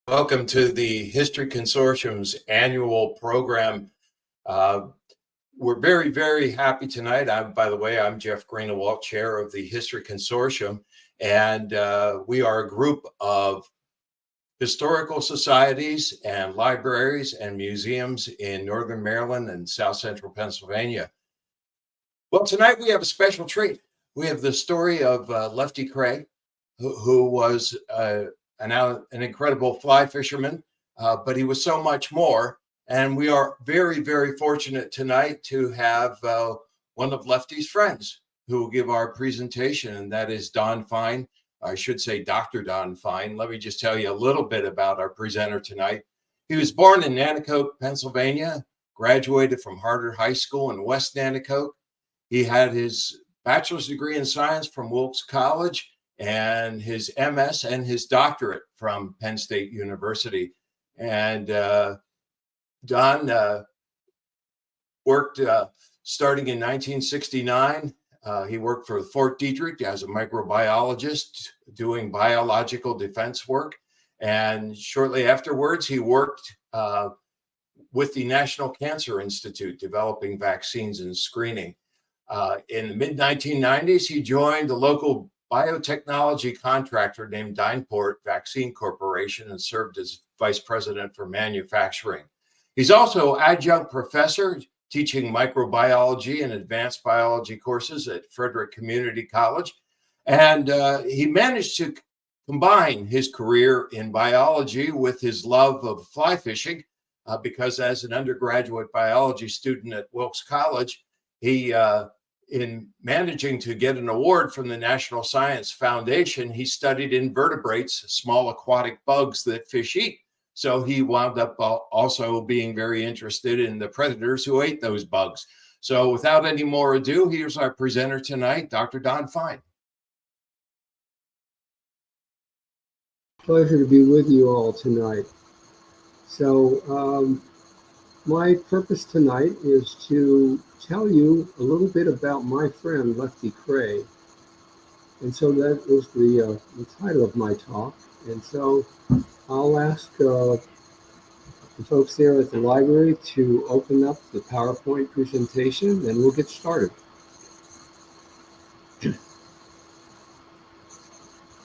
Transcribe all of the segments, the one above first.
Welcome to the History Consortium's annual program. We're very, very happy tonight. By the way, I'm Jeff Greenewalt, chair of the History Consortium, and we are a group of historical societies and libraries and museums in Northern Maryland and South Central Pennsylvania. Well, tonight we have a special treat. We have the story of Lefty Kreh, who was an incredible fly fisherman, but he was so much more. And we are very, very fortunate tonight to have one of Lefty's friends who will give our presentation, and that is Don Fine. I should say Dr. Don Fine. Let me just tell you a little bit about our presenter tonight. He was born in Nanticoke, Pennsylvania, graduated from Harvard High School in West Nanticoke. He had his bachelor's degree in science from Wilkes College and his MS and his doctorate from Penn State University. And Don worked starting in 1969. He worked for Fort Detrick as a microbiologist doing biological defense work. And shortly afterwards, he worked with the National Cancer Institute developing vaccines and screening. In the mid-1990s, he joined the local biotechnology contractor named Dyneport Vaccine Corporation and served as vice president for manufacturing. He's also adjunct professor teaching microbiology and advanced biology courses at Frederick Community College. And he managed to combine his career in biology with his love of fly fishing because as an undergraduate biology student at Wilkes College, he in managing to get an award from the National Science Foundation, he studied invertebrates, small aquatic bugs that fish eat. So he wound up also being very interested in the predators who ate those bugs. So without any more ado, here's our presenter tonight, Dr. Don Fine. Pleasure to be with you all tonight. So my purpose tonight is to tell you a little bit about my friend Lefty Kreh. And so that is the title of my talk. And so I'll ask the folks there at the library to open up the PowerPoint presentation and we'll get started.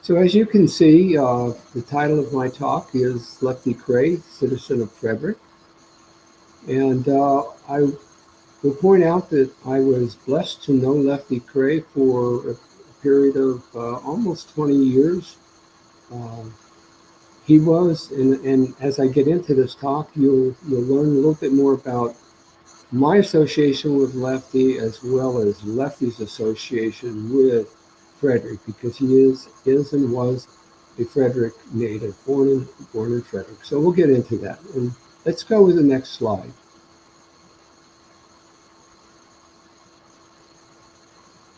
So as you can see, the title of my talk is Lefty Kreh, Citizen of Frederick. And I will point out that I was blessed to know Lefty Kreh for a period of almost 20 years. He was, and as I get into this talk, you'll learn a little bit more about my association with Lefty as well as Lefty's association with Frederick, because he is and was a Frederick native, born in Frederick. So we'll get into that. And let's go with the next slide.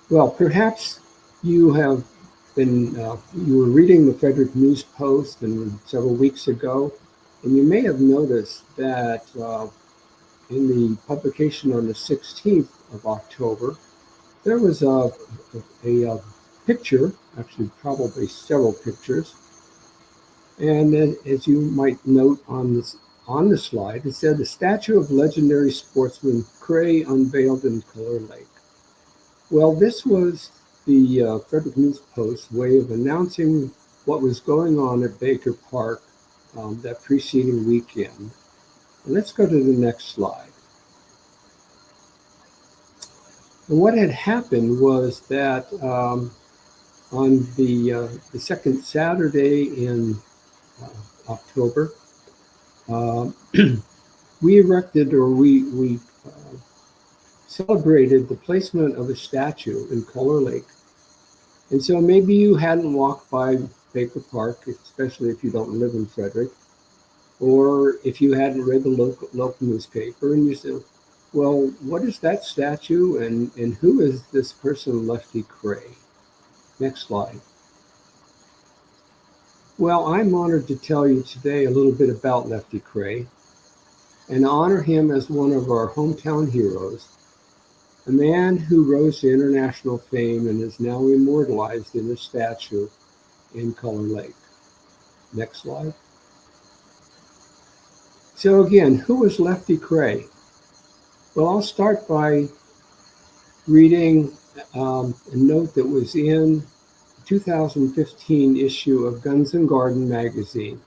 Well, perhaps you have been, you were reading the Frederick News Post and several weeks ago, and you may have noticed that in the publication on the 16th of October, there was a picture, actually probably several pictures, and as you might note on the slide, it said the statue of legendary sportsman Kreh unveiled in Color Lake. Well, this was the Frederick News Post way of announcing what was going on at Baker Park that preceding weekend. And let's go to the next slide. And what had happened was that on the second Saturday in October, we erected, or we celebrated the placement of a statue in Color Lake. And so maybe you hadn't walked by Baker Park, especially if you don't live in Frederick, or if you hadn't read the local newspaper, and you said, well, what is that statue, and who is this person, Lefty Kreh? Next slide. Well, I'm honored to tell you today a little bit about Lefty Kreh and honor him as one of our hometown heroes, a man who rose to international fame and is now immortalized in a statue in Color Lake. Next slide. So again, who was Lefty Kreh? Well, I'll start by reading a note that was in the 2015 issue of Guns and Garden magazine.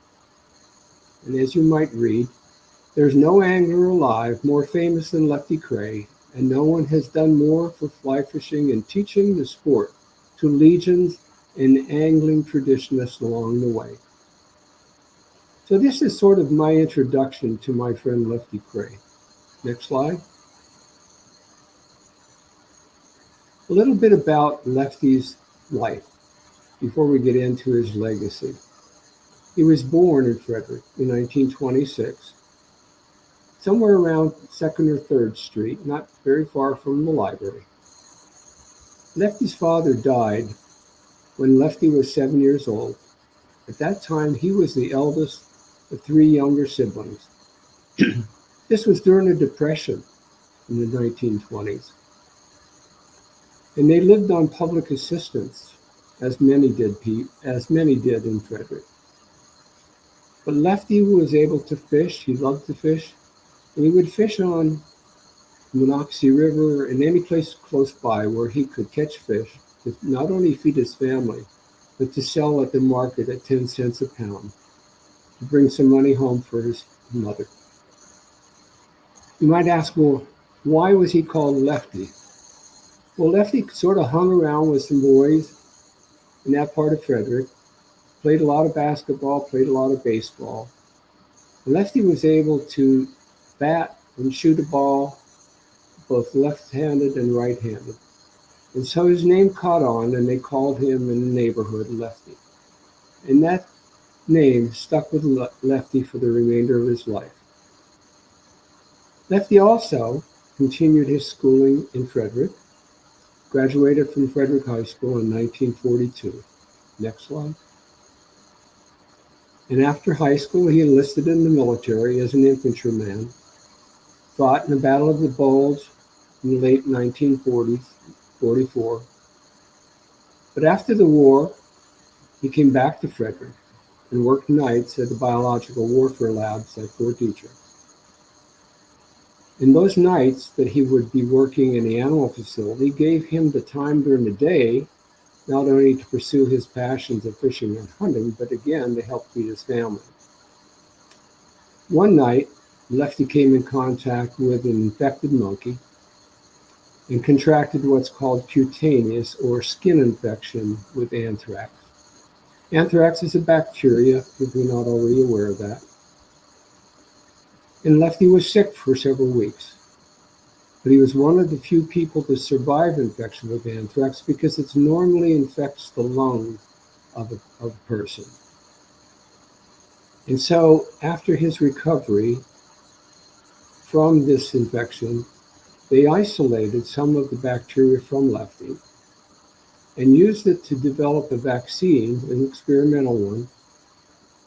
And as you might read, there's no angler alive more famous than Lefty Kreh, and no one has done more for fly fishing and teaching the sport to legions and angling traditionalists along the way. So this is sort of my introduction to my friend Lefty Kreh. Next slide. A little bit about Lefty's life before we get into his legacy. He was born in Frederick in 1926, somewhere around 2nd or 3rd Street, not very far from the library. Lefty's father died when Lefty was 7 years old. At that time, he was the eldest of 3 younger siblings. This was during the Depression in the 1920s. And they lived on public assistance, as many did in Frederick. But Lefty was able to fish. He loved to fish. And he would fish on the Monocacy River and any place close by where he could catch fish to not only feed his family, but to sell at the market at 10 cents a pound to bring some money home for his mother. You might ask, well, why was he called Lefty? Well, Lefty sort of hung around with some boys in that part of Frederick, played a lot of basketball, played a lot of baseball. And Lefty was able to bat and shoot a ball both left-handed and right-handed. And so his name caught on, and they called him in the neighborhood Lefty. And that name stuck with Lefty for the remainder of his life. Lefty also continued his schooling in Frederick, graduated from Frederick High School in 1942. Next slide. And after high school, he enlisted in the military as an infantryman, fought in the Battle of the Bulge in the late 1940s, 44. But after the war, he came back to Frederick and worked nights at the biological warfare labs at Fort Detrick. In those nights that he would be working in the animal facility gave him the time during the day, not only to pursue his passions of fishing and hunting, but again, to help feed his family. One night, Lefty came in contact with an infected monkey and contracted what's called cutaneous or skin infection with anthrax. Anthrax is a bacteria, if you're not already aware of that. And Lefty was sick for several weeks. But he was one of the few people to survive infection with anthrax because it normally infects the lungs of a person. And so after his recovery from this infection, they isolated some of the bacteria from Lefty and used it to develop a vaccine, an experimental one,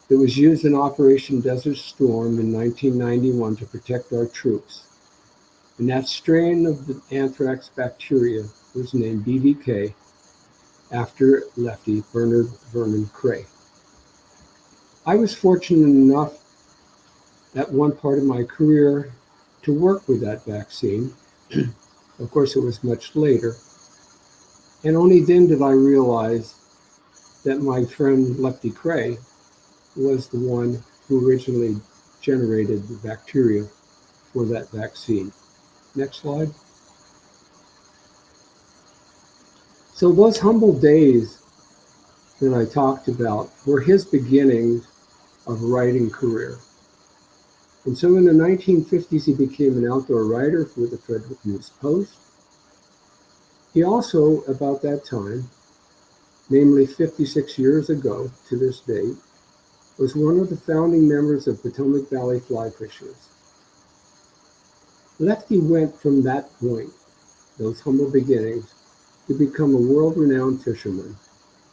that was used in Operation Desert Storm in 1991 to protect our troops. And that strain of the anthrax bacteria was named BVK after Lefty, Bernard Vernon Kreh. I was fortunate enough at one part of my career to work with that vaccine. Of course, it was much later. And only then did I realize that my friend Lefty Kreh was the one who originally generated the bacteria for that vaccine. Next slide. So those humble days that I talked about were his beginnings of writing career. And so in the 1950s, he became an outdoor writer for the Frederick News Post. He also, about that time, namely 56 years ago to this date, was one of the founding members of Potomac Valley Fly Fishers. Lefty went from that point, those humble beginnings, to become a world-renowned fisherman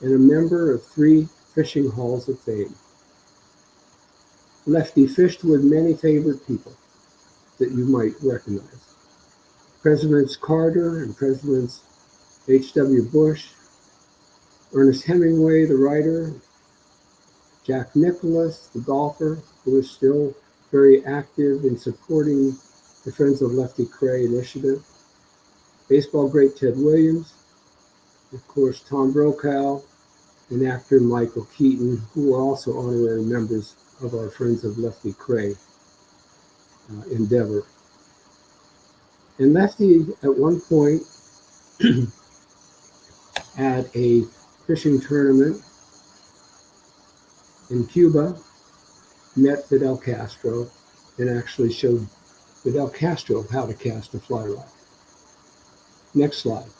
and a member of 3 fishing halls of fame. Lefty fished with many favorite people that you might recognize. Presidents Carter and Presidents H.W. Bush, Ernest Hemingway, the writer, Jack Nicklaus, the golfer, who is still very active in supporting the Friends of Lefty Kreh initiative. Baseball great Ted Williams, of course, Tom Brokaw, and actor Michael Keaton, who are also honorary members of our Friends of Lefty Kreh endeavor. And Lefty, at one point, at a fishing tournament in Cuba, met Fidel Castro and actually showed Fidel Castro how to cast a fly rod. Next slide.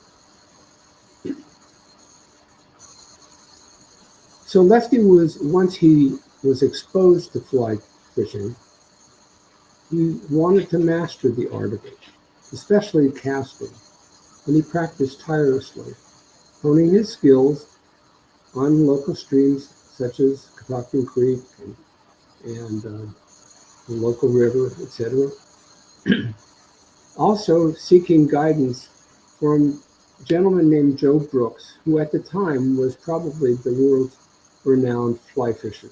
So Lefty was, once he was exposed to fly fishing, he wanted to master the art of it, especially casting, and he practiced tirelessly, honing his skills on local streams such as Catoctin Creek and the local river, etc. Also seeking guidance from a gentleman named Joe Brooks, who at the time was probably the world's renowned fly fisher,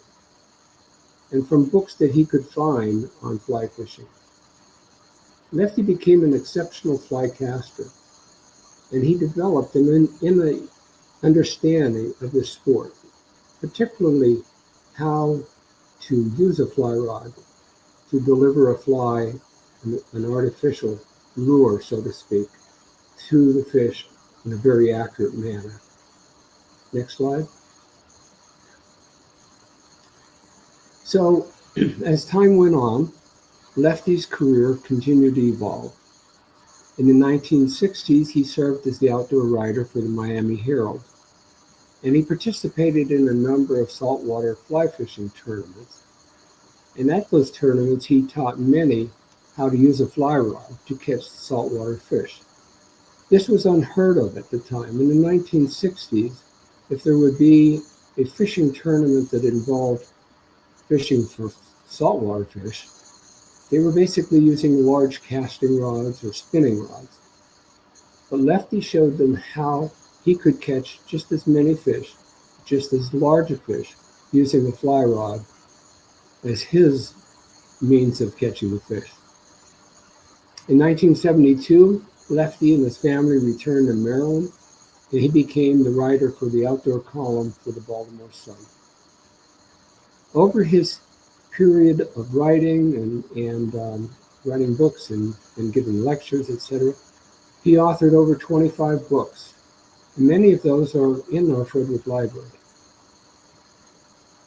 and from books that he could find on fly fishing. Lefty became an exceptional fly caster, and he developed an understanding of this sport, particularly how to use a fly rod to deliver a fly, an artificial lure, so to speak, to the fish in a very accurate manner. Next slide. So, as time went on, Lefty's career continued to evolve. In the 1960s, he served as the outdoor writer for the Miami Herald, and he participated in a number of saltwater fly fishing tournaments. And at those tournaments, he taught many how to use a fly rod to catch saltwater fish. This was unheard of at the time. In the 1960s, if there would be a fishing tournament that involved fishing for saltwater fish, they were basically using large casting rods or spinning rods. But Lefty showed them how he could catch just as many fish, just as large a fish, using a fly rod as his means of catching the fish. In 1972, Lefty and his family returned to Maryland, and he became the writer for the outdoor column for the Baltimore Sun. Over his period of writing and writing books and giving lectures, etc., he authored over 25 books. And many of those are in our Frederick Library.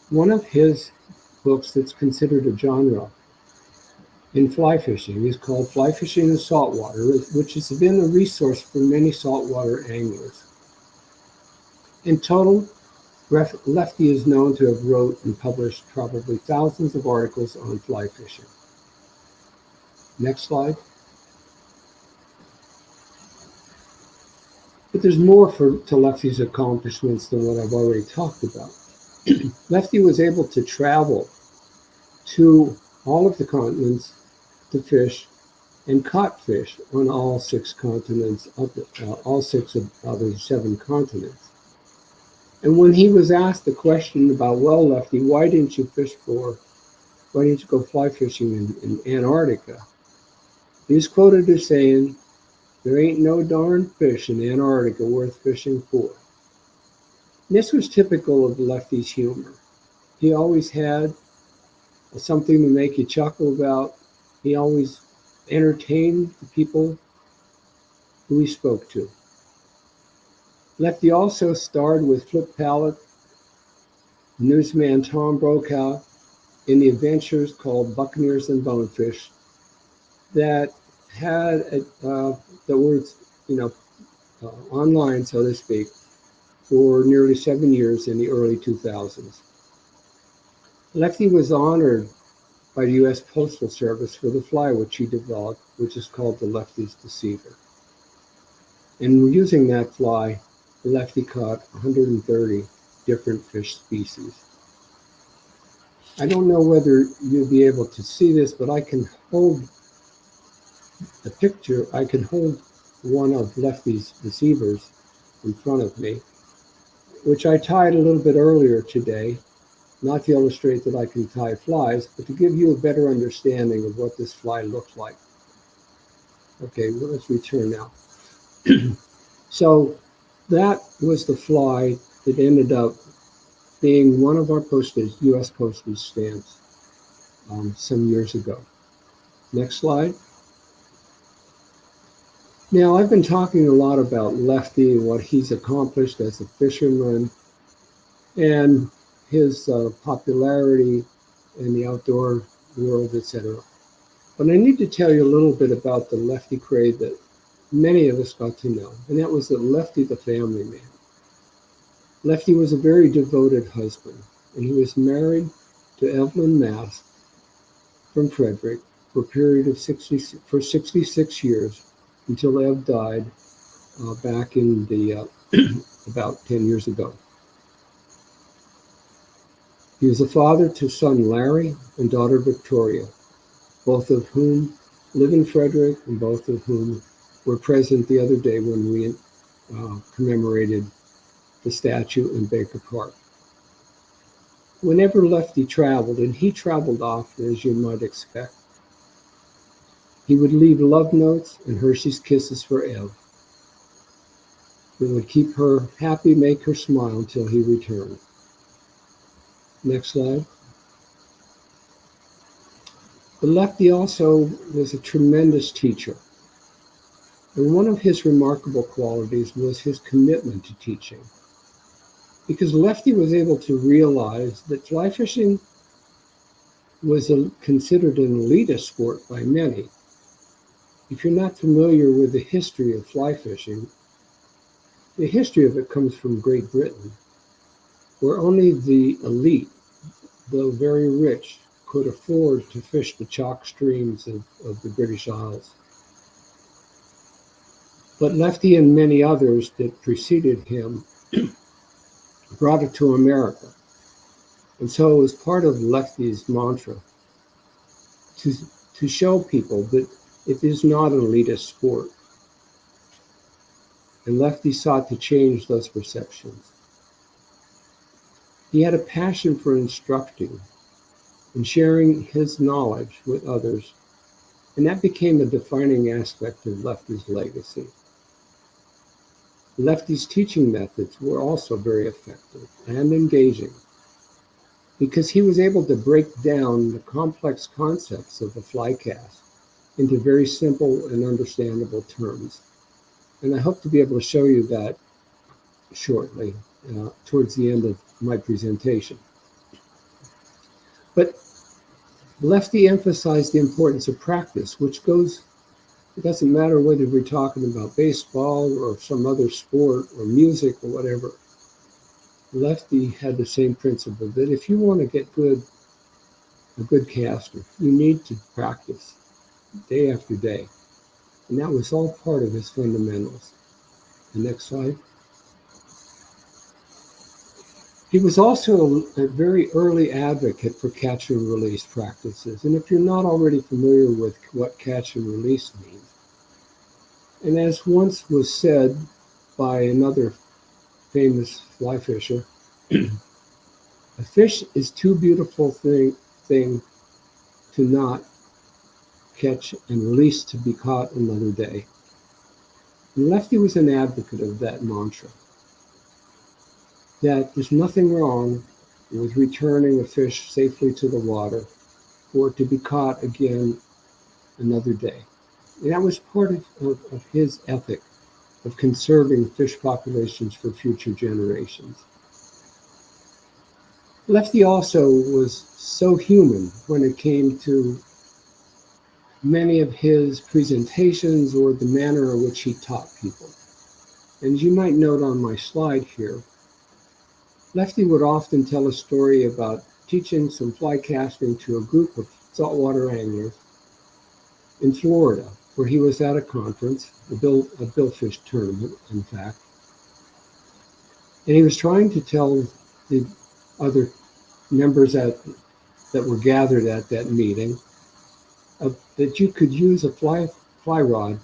One of his books that's considered a genre in fly fishing is called Fly Fishing in Saltwater, which has been a resource for many saltwater anglers. In total, Lefty is known to have wrote and published probably thousands of articles on fly fishing. Next slide. But there's more to Lefty's accomplishments than what I've already talked about. Lefty was able to travel to all of the continents to fish and caught fish on all 6 continents, all 6 of the 7 continents. And when he was asked the question about, well, Lefty, why didn't you go fly fishing in Antarctica? He was quoted as saying, "There ain't no darn fish in Antarctica worth fishing for." And this was typical of Lefty's humor. He always had something to make you chuckle about. He always entertained the people who he spoke to. Lefty also starred with Flip Pallett, newsman Tom Brokaw, in the adventures called Buccaneers and Bonefish that had that were online, so to speak, for nearly 7 years in the early 2000s. Lefty was honored by the U.S. Postal Service for the fly which he developed, which is called the Lefty's Deceiver. And using that fly, Lefty caught 130 different fish species. I don't know whether you'll be able to see this, but I can hold a picture. I can hold one of Lefty's deceivers in front of me, which I tied a little bit earlier today not to illustrate that I can tie flies, but to give you a better understanding of what this fly looks like. Okay, well, let's return now. So that was the fly that ended up being one of our U.S. postage stamps some years ago. Next slide. Now, I've been talking a lot about Lefty and what he's accomplished as a fisherman and his popularity in the outdoor world, etc. But I need to tell you a little bit about the Lefty Kreh that many of us got to know, and that was that Lefty the family man. Lefty was a very devoted husband, and he was married to Evelyn Mass from Frederick for a period of 66 years until Ev died back in the about 10 years ago. He was a father to son Larry and daughter Victoria, both of whom live in Frederick and both of whom were present the other day when we commemorated the statue in Baker Park. Whenever Lefty traveled, and he traveled often, as you might expect, he would leave love notes and Hershey's Kisses for Ev. It would keep her happy, make her smile until he returned. Next slide. But Lefty also was a tremendous teacher. And one of his remarkable qualities was his commitment to teaching. Because Lefty was able to realize that fly fishing was considered an elitist sport by many. If you're not familiar with the history of fly fishing, the history of it comes from Great Britain, where only the elite, though very rich, could afford to fish the chalk streams of the British Isles. But Lefty and many others that preceded him brought it to America. And so it was part of Lefty's mantra to show people that it is not an elitist sport. And Lefty sought to change those perceptions. He had a passion for instructing and sharing his knowledge with others, and that became a defining aspect of Lefty's legacy. Lefty's teaching methods were also very effective and engaging because he was able to break down the complex concepts of the fly cast into very simple and understandable terms. And I hope to be able to show you that shortly, towards the end of my presentation. But Lefty emphasized the importance of practice, which goes, it doesn't matter whether we're talking about baseball or some other sport or music or whatever. Lefty had the same principle that if you want to get a good caster, you need to practice day after day. And that was all part of his fundamentals. The next slide. He was also a very early advocate for catch and release practices. And if you're not already familiar with what catch and release means, and as once was said by another famous fly fisher, a fish is too beautiful thing to not catch and release to be caught another day. And Lefty was an advocate of that mantra, that there's nothing wrong with returning a fish safely to the water for it to be caught again another day. And that was part of his ethic of conserving fish populations for future generations. Lefty also was so human when it came to many of his presentations or the manner in which he taught people. And as you might note on my slide here, Lefty would often tell a story about teaching some fly casting to a group of saltwater anglers in Florida, where he was at a conference, a billfish tournament, in fact. And he was trying to tell the other members that were gathered at that meeting that you could use a fly rod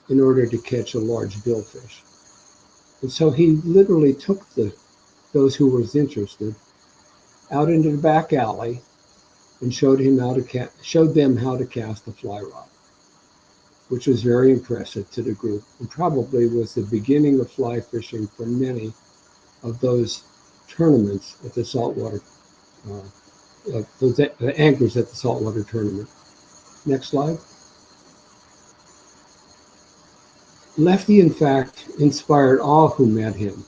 in order to catch a large billfish. And so he literally took those who were interested out into the back alley and showed them how to cast a fly rod, which was very impressive to the group and probably was the beginning of fly fishing for many of those tournaments at the saltwater, the anglers at the saltwater tournament. Next slide. Lefty, in fact, inspired all who met him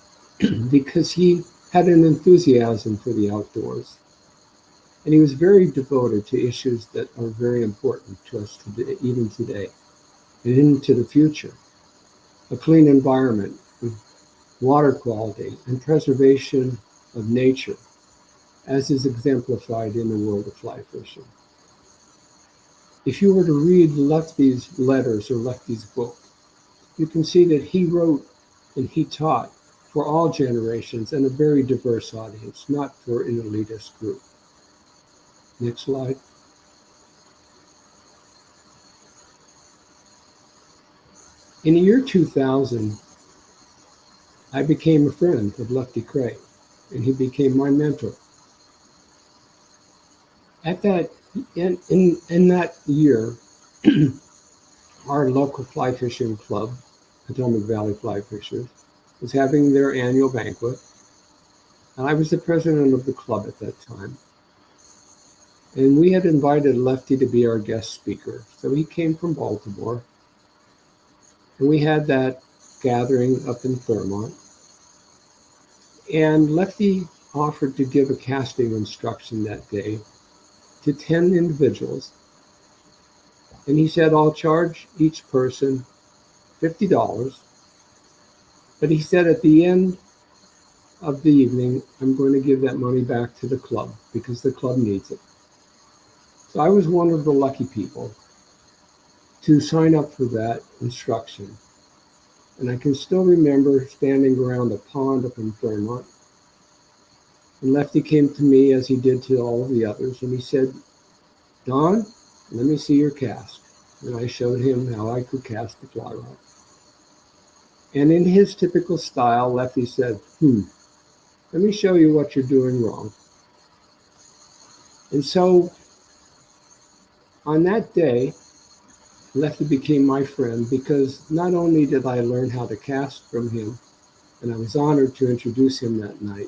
because he had an enthusiasm for the outdoors. And he was very devoted to issues that are very important to us today, even today, and into the future. A clean environment, water quality, and preservation of nature, as is exemplified in the world of fly fishing. If you were to read Lefty's letters or Lefty's book, you can see that he wrote and he taught for all generations and a very diverse audience, not for an elitist group. Next slide. In the year 2000, I became a friend of Lefty Kreh, and he became my mentor. In that year, our local fly fishing club, Potomac Valley Fly Fishers, was having their annual banquet, and I was the president of the club at that time. And we had invited Lefty to be our guest speaker. So he came from Baltimore, and we had that gathering up in Fairmont. And Lefty offered to give a casting instruction that day to 10 individuals. And he said, I'll charge each person $50. But he said at the end of the evening, I'm going to give that money back to the club because the club needs it. So I was one of the lucky people to sign up for that instruction. And I can still remember standing around a pond up in Fairmont. And Lefty came to me, as he did to all of the others, and he said, Don, let me see your cast. And I showed him how I could cast the fly rod. And in his typical style, Lefty said, let me show you what you're doing wrong. And so on that day, Lefty became my friend because not only did I learn how to cast from him, and I was honored to introduce him that night,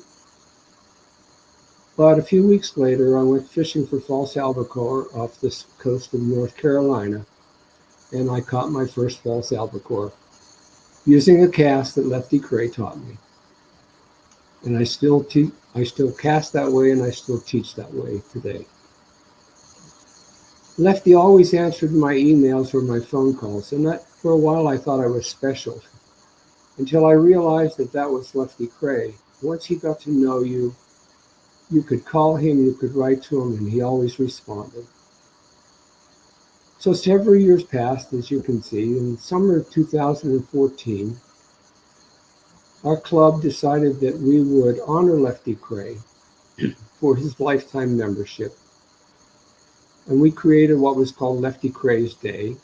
but a few weeks later, I went fishing for false albacore off the coast of North Carolina, and I caught my first false albacore using a cast that Lefty Kreh taught me. And I still cast that way, and I still teach that way today. Lefty always answered my emails or my phone calls, and that for a while I thought I was special, until I realized that that was Lefty Kreh. Once he got to know you, you could call him, you could write to him, and he always responded. So several years passed, as you can see. In summer of 2014, our club decided that we would honor Lefty Kreh for his lifetime membership. And we created what was called Lefty Kreh's Day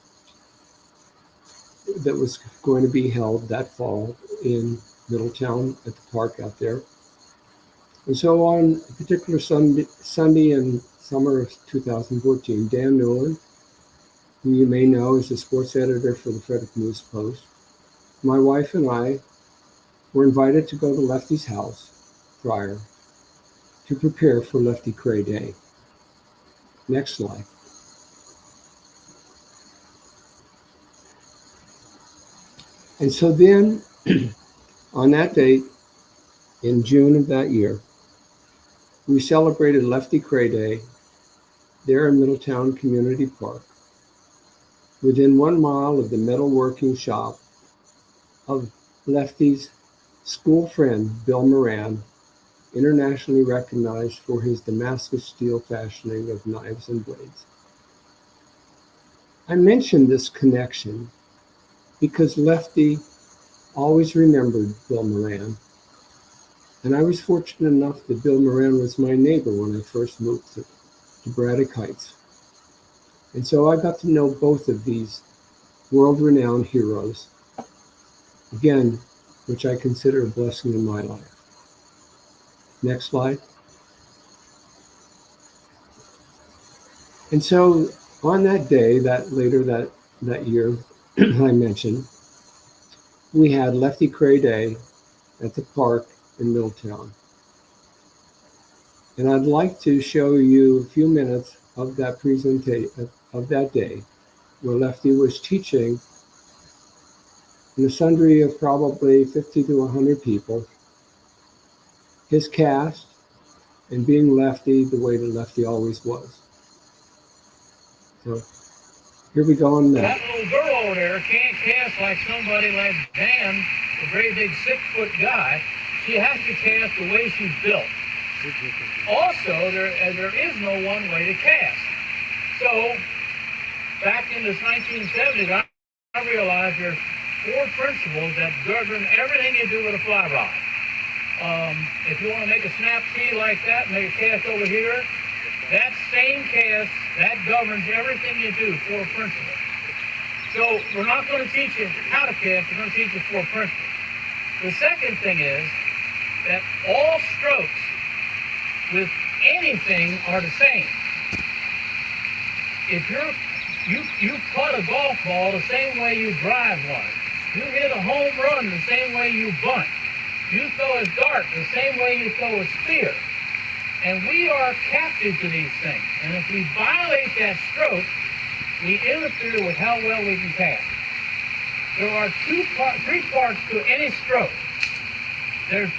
that was going to be held that fall in Middletown at the park out there. And so on a particular Sunday in summer of 2014, Dan Newland, who you may know is the sports editor for the Frederick News Post, my wife and I were invited to go to Lefty's house prior to prepare for Lefty Kreh Day. Next slide. And so then, on that date, in June of that year, we celebrated Lefty Kreh Day there in Middletown Community Park, within 1 mile of the metalworking shop of Lefty's school friend, Bill Moran, internationally recognized for his Damascus steel fashioning of knives and blades. I mentioned this connection because Lefty always remembered Bill Moran. And I was fortunate enough that Bill Moran was my neighbor when I first moved to Braddock Heights. And so I got to know both of these world-renowned heroes, again, which I consider a blessing in my life. Next slide. And so on that day, that year I mentioned, we had Lefty Kreh Day at the park in Middletown. And I'd like to show you a few minutes of that presentation of that day, where Lefty was teaching an assembly of probably 50 to 100 people, his cast, and being Lefty the way that Lefty always was. So here we go on that. That little girl over there can't cast like somebody like Dan, a very big 6-foot guy. She has to cast the way she's built. Also, there is no one way to cast. So, back in the 1970s, I realized there's 4 principles that govern everything you do with a fly rod. If you want to make a snap key like that, make a cast over here, that same cast, that governs everything you do, 4 principles. So we're not going to teach you how to cast, we're going to teach you 4 principles. The second thing is that all strokes with anything are the same. If you putt a golf ball the same way you drive one. You hit a home run the same way you bunt. You throw a dart the same way you throw a spear. And we are captive to these things. And if we violate that stroke, we interfere with how well we can cast. There are 3 parts to any stroke. There's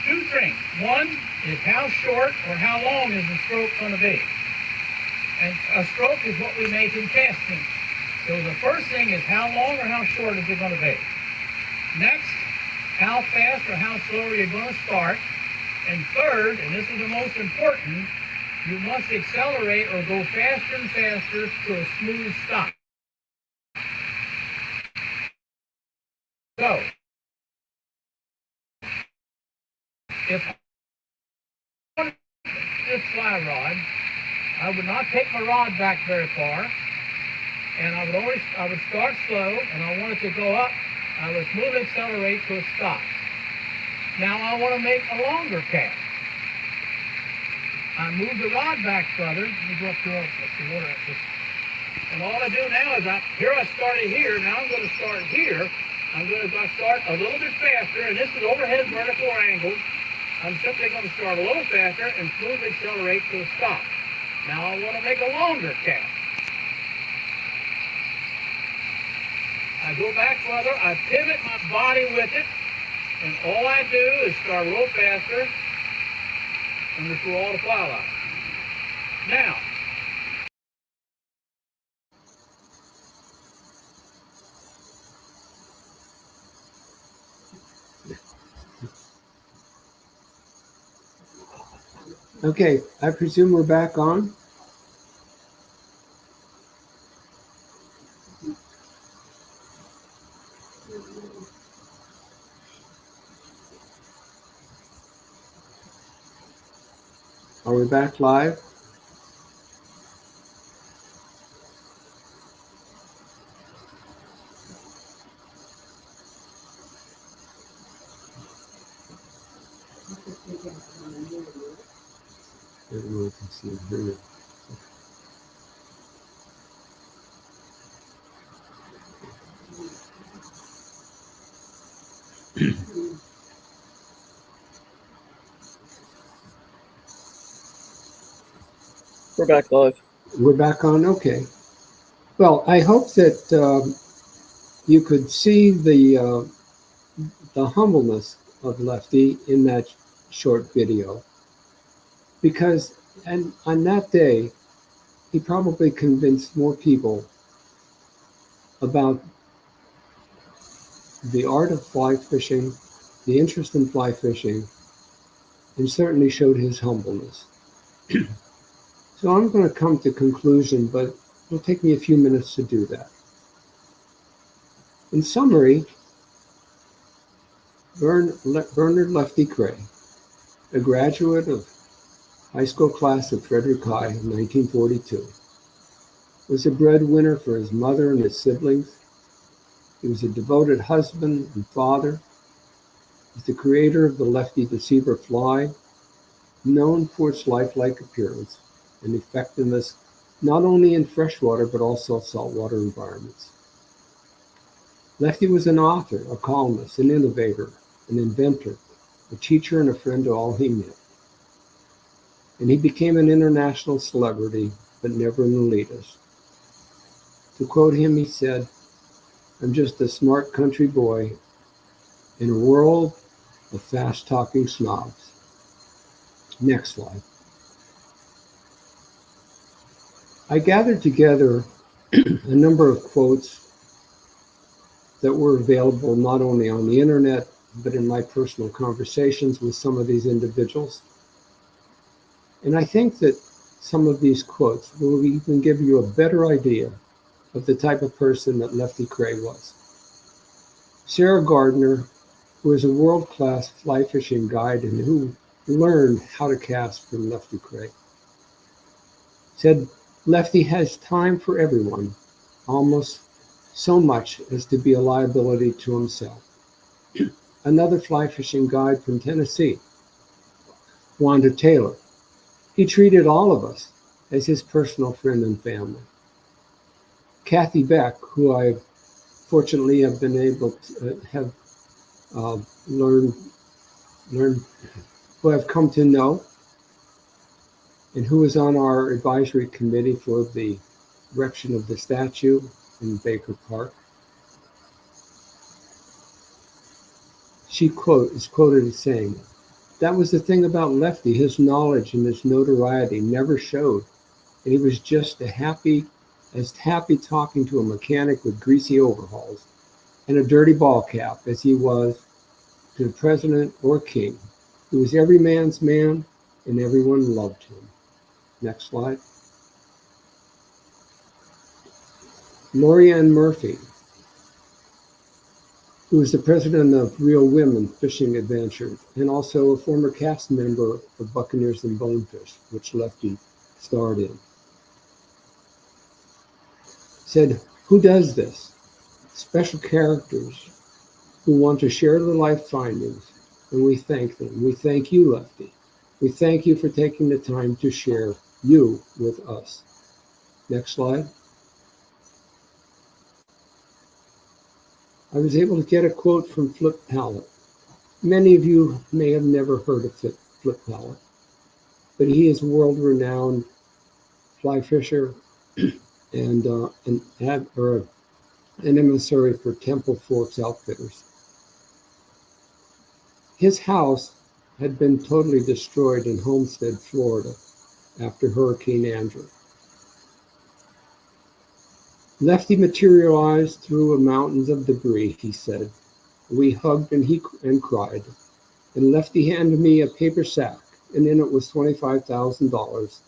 2 things. One is how short or how long is the stroke going to be. And a stroke is what we make in casting. So the first thing is how long or how short is it going to be. Next, how fast or how slow are you going to start. And third, and this is the most important, you must accelerate or go faster and faster to a smooth stop. So, if I wanted this fly rod, I would not take my rod back very far, and I would start slow, and I want it to go up. I would smoothly accelerate to a stop. Now I want to make a longer cast. I move the rod back further. Let me go up to the water. And all I do now is I started here. Now I'm going to start here. I'm going to start a little bit faster, and this is overhead vertical angles. I'm simply going to start a little faster and smoothly accelerate to a stop. Now I want to make a longer cast. I go back further. I pivot my body with it. And all I do is start a little faster and go through all the fly lines. Now, Okay, I presume we're back on. Are we back live? Everyone can see and hear me. We're back live. We're back on? Okay. Well, I hope that you could see the humbleness of Lefty in that short video. Because on that day, he probably convinced more people about the art of fly fishing, the interest in fly fishing, and certainly showed his humbleness. So I'm going to come to conclusion, but it'll take me a few minutes to do that. In summary, Bernard Lefty Kreh, a graduate of high school class at Frederick High in 1942, was a breadwinner for his mother and his siblings. He was a devoted husband and father. He's the creator of the Lefty Deceiver fly, known for its lifelike appearance and effectiveness not only in freshwater but also saltwater environments. Lefty was an author, a columnist, an innovator, an inventor, a teacher, and a friend to all he met. And he became an international celebrity, but never an elitist. To quote him, he said, "I'm just a smart country boy in a world of fast-talking snobs." Next slide. I gathered together a number of quotes that were available not only on the internet, but in my personal conversations with some of these individuals. And I think that some of these quotes will even give you a better idea of the type of person that Lefty Kreh was. Sarah Gardner, who is a world-class fly fishing guide and who learned how to cast from Lefty Kreh, said, "Lefty has time for everyone, almost so much as to be a liability to himself." Another fly fishing guide from Tennessee, Wanda Taylor, "He treated all of us as his personal friend and family." Kathy Beck, who I fortunately have been able to have learned, who I've come to know, and who is on our advisory committee for the erection of the statue in Baker Park. She is quoted as saying, "That was the thing about Lefty. His knowledge and his notoriety never showed, and he was just as happy talking to a mechanic with greasy overhauls and a dirty ball cap as he was to the president or king. He was every man's man, and everyone loved him." Next slide. Lori Ann Murphy, who is the president of Real Women Fishing Adventures and also a former cast member of Buccaneers and Bonefish, which Lefty starred in, said, "Who does this? Special characters who want to share their life findings, and we thank them. We thank you, Lefty. We thank you for taking the time to share you with us." Next slide. I was able to get a quote from Flip Pallett. Many of you may have never heard of Flip Pallett, but he is a world-renowned fly fisher and an emissary for Temple Forks Outfitters. His house had been totally destroyed in Homestead, Florida, after Hurricane Andrew. "Lefty materialized through mountains of debris," he said. "We hugged and cried, and Lefty handed me a paper sack, and in it was $25,000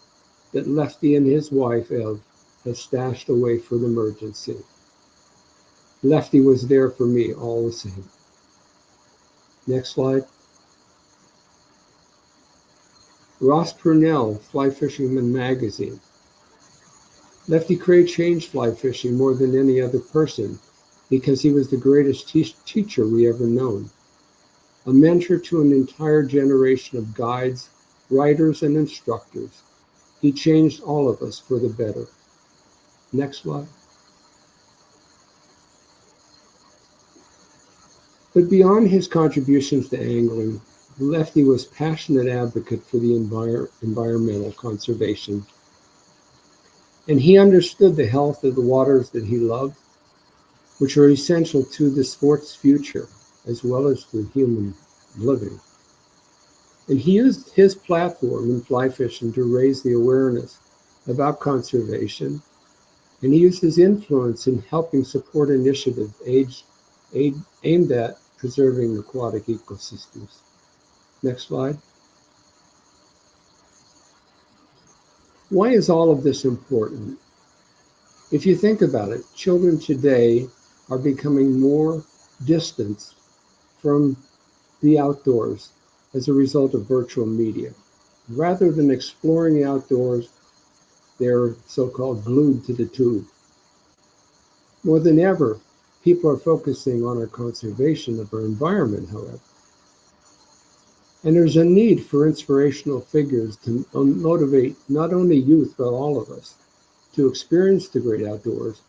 that Lefty and his wife, Ev, had stashed away for the emergency. Lefty was there for me all the same." Next slide. Ross Purnell, Fly Fisherman Magazine. "Lefty Kreh changed fly fishing more than any other person because he was the greatest teacher we ever known. A mentor to an entire generation of guides, writers, and instructors. He changed all of us for the better." Next slide. But beyond his contributions to angling, Lefty was a passionate advocate for the environmental conservation. And he understood the health of the waters that he loved, which are essential to the sport's future, as well as to human living. And he used his platform in fly fishing to raise the awareness about conservation, and he used his influence in helping support initiatives aimed at preserving aquatic ecosystems. Next slide. Why is all of this important? If you think about it, children today are becoming more distant from the outdoors as a result of virtual media. Rather than exploring the outdoors, they're so-called glued to the tube. More than ever, people are focusing on our conservation of our environment, however. And there's a need for inspirational figures to motivate not only youth, but all of us to experience the great outdoors,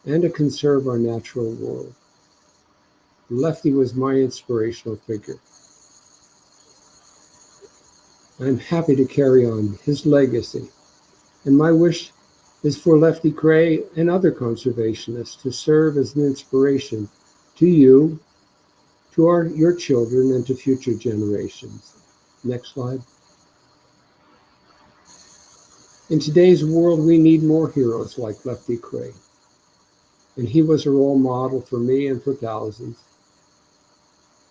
and to conserve our natural world. Lefty was my inspirational figure. I'm happy to carry on his legacy, and my wish is for Lefty Kreh and other conservationists to serve as an inspiration to you, to your children, and to future generations. Next slide. In today's world, we need more heroes like Lefty Kreh, and he was a role model for me and for thousands.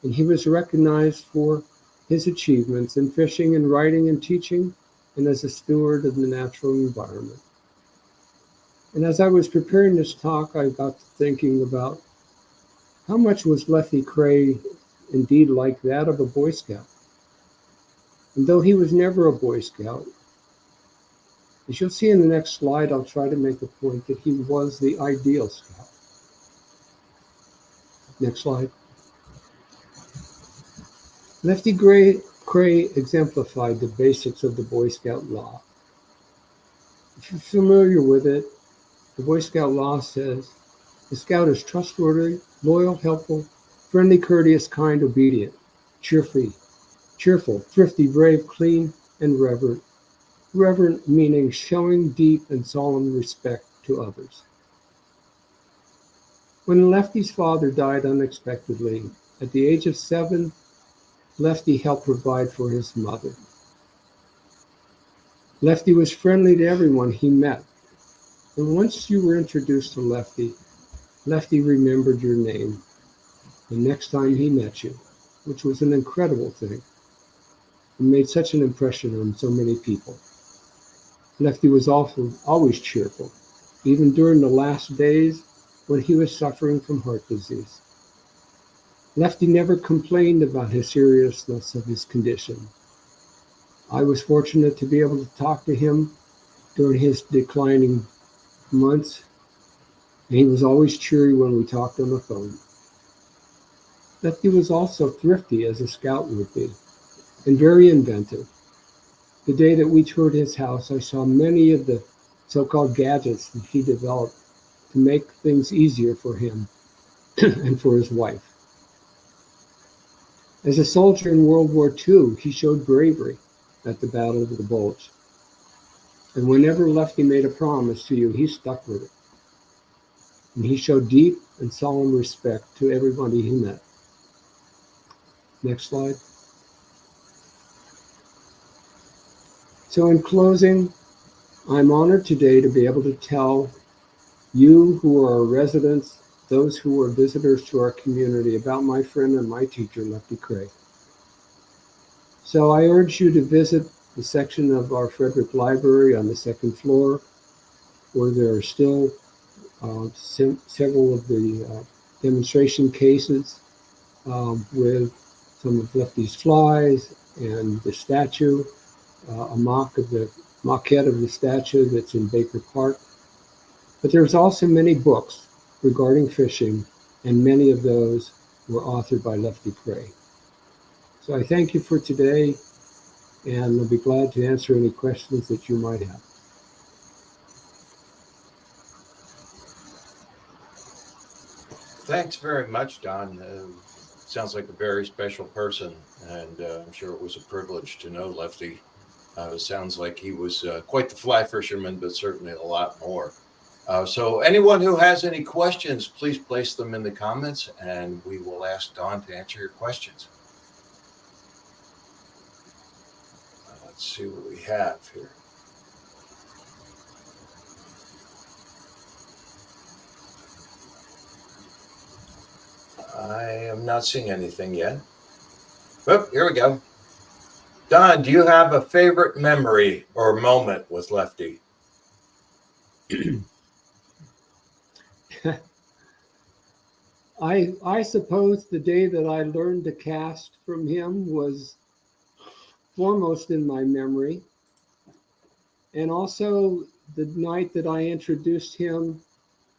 And he was recognized for his achievements in fishing and writing and teaching, and as a steward of the natural environment. And as I was preparing this talk, I got to thinking about how much was Lefty Kreh indeed like that of a Boy Scout. And though he was never a Boy Scout, as you'll see in the next slide, I'll try to make the point that he was the ideal scout. Next slide. Lefty Kreh exemplified the basics of the Boy Scout law. If you're familiar with it, the Boy Scout law says, the scout is trustworthy, loyal, helpful, friendly, courteous, kind, obedient, cheerful, thrifty, brave, clean, and reverent. Reverent meaning showing deep and solemn respect to others. When Lefty's father died unexpectedly, at the age of 7, Lefty helped provide for his mother. Lefty was friendly to everyone he met. And once you were introduced to Lefty, Lefty remembered your name the next time he met you, which was an incredible thing. It made such an impression on so many people. Lefty was always cheerful, even during the last days when he was suffering from heart disease. Lefty never complained about the seriousness of his condition. I was fortunate to be able to talk to him during his declining months, and he was always cheery when we talked on the phone. Lefty was also thrifty, as a scout would be, and very inventive. The day that we toured his house, I saw many of the so-called gadgets that he developed to make things easier for him and for his wife. As a soldier in World War II, he showed bravery at the Battle of the Bulge. And whenever Lefty made a promise to you, he stuck with it. And he showed deep and solemn respect to everybody he met. Next slide. So in closing, I'm honored today to be able to tell you who are residents, those who are visitors to our community, about my friend and my teacher, Lefty Kreh. So I urge you to visit the section of our Frederick Library on the second floor, where there are still several of the demonstration cases with some of Lefty's flies and the statue, a maquette of the statue that's in Baker Park. But there's also many books regarding fishing, and many of those were authored by Lefty Kreh. So I thank you for today, and I'll be glad to answer any questions that you might have. Thanks very much, Don. Sounds like a very special person, and I'm sure it was a privilege to know Lefty. Sounds like he was quite the fly fisherman, but certainly a lot more. So anyone who has any questions, please place them in the comments, and we will ask Don to answer your questions. Let's see what we have here. I am not seeing anything yet. Oh, here we go. Don, do you have a favorite memory or moment with Lefty? I suppose the day that I learned to cast from him was foremost in my memory. And also the night that I introduced him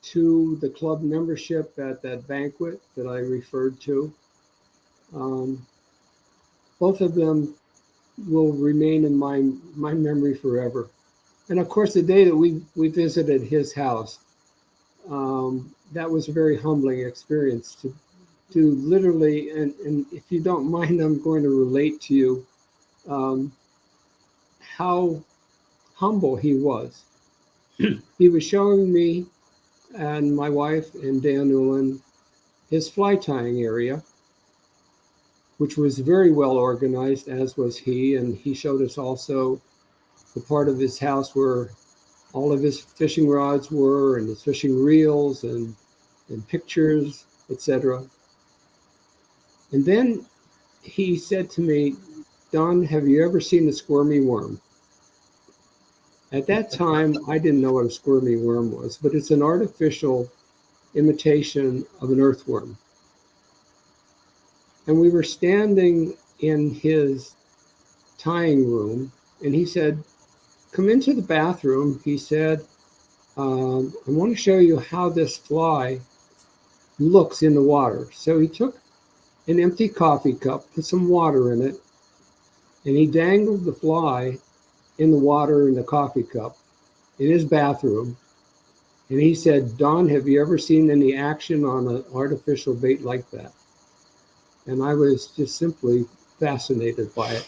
to the club membership at that banquet that I referred to. Both of them will remain in my memory forever. And of course, the day that we visited his house, that was a very humbling experience to literally, and if you don't mind, I'm going to relate to you um, how humble he was. He was showing me and my wife and Dan Newland his fly tying area, which was very well organized, as was he. And he showed us also the part of his house where all of his fishing rods were, and his fishing reels, and pictures, etc. And then he said to me, "Don, have you ever seen a squirmy worm?" At that time, I didn't know what a squirmy worm was, but it's an artificial imitation of an earthworm. And we were standing in his tying room, and he said, "Come into the bathroom." He said, "I want to show you how this fly looks in the water." So he took an empty coffee cup, put some water in it, and he dangled the fly in the water in the coffee cup in his bathroom. And he said, "Don, have you ever seen any action on an artificial bait like that?" And I was just simply fascinated by it.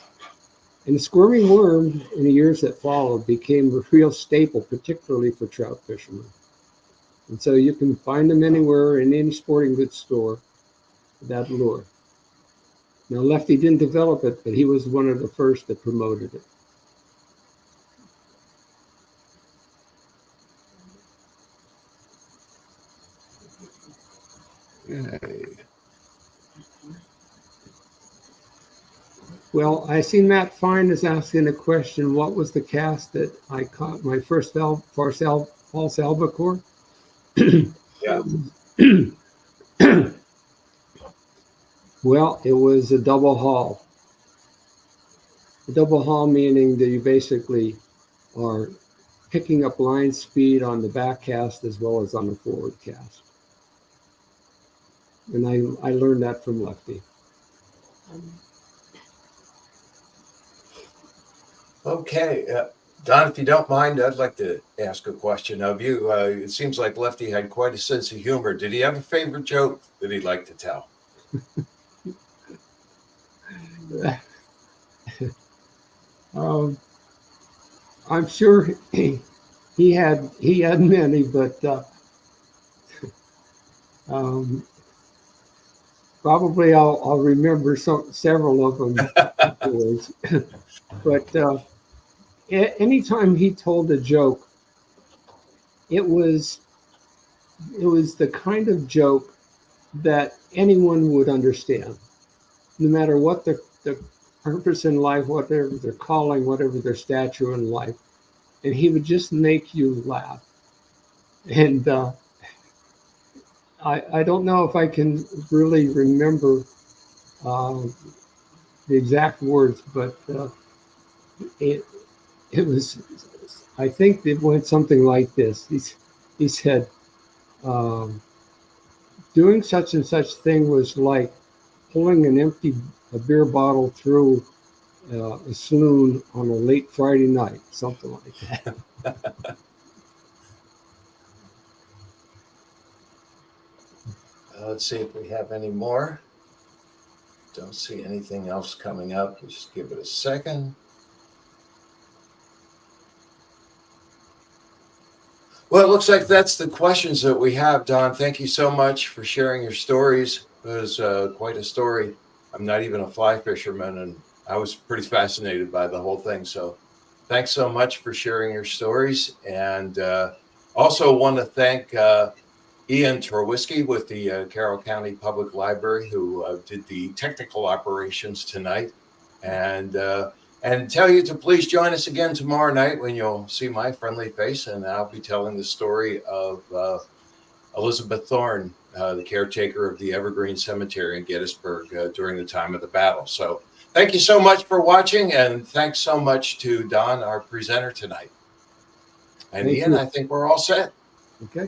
And the squirming worm, in the years that followed, became a real staple, particularly for trout fishermen. And so you can find them anywhere in any sporting goods store, that lure. Now, Lefty didn't develop it, but he was one of the first that promoted it. Okay. Well, I see Matt Fine is asking a question. What was the cast that I caught my first false albacore? Yeah. Well, it was a double haul. A double haul meaning that you basically are picking up line speed on the back cast as well as on the forward cast. And I learned that from Lefty. Okay. Don, if you don't mind, I'd like to ask a question of you. It seems like Lefty had quite a sense of humor. Did he have a favorite joke that he'd like to tell? I'm sure he had many, but probably I'll remember several of them afterwards. But anytime he told a joke, it was the kind of joke that anyone would understand, no matter what the purpose in life, whatever their calling, whatever their stature in life. And he would just make you laugh. And I don't know if I can really remember the exact words, but it was, I think it went something like this. He said, doing such and such thing was like pulling a beer bottle through a saloon on a late Friday night, something like that. Let's see if we have any more. Don't see anything else coming up. Just give it a second. Well, it looks like that's the questions that we have, Don. Thank you so much for sharing your stories. It was quite a story. I'm not even a fly fisherman, and I was pretty fascinated by the whole thing. So thanks so much for sharing your stories. And also want to thank Ian Terwisky with the Carroll County Public Library, who did the technical operations tonight. And tell you to please join us again tomorrow night when you'll see my friendly face, and I'll be telling the story of Elizabeth Thorne, the caretaker of the Evergreen Cemetery in Gettysburg during the time of the battle. So thank you so much for watching, and thanks so much to Don, our presenter tonight. And Ian, I think we're all set. Okay.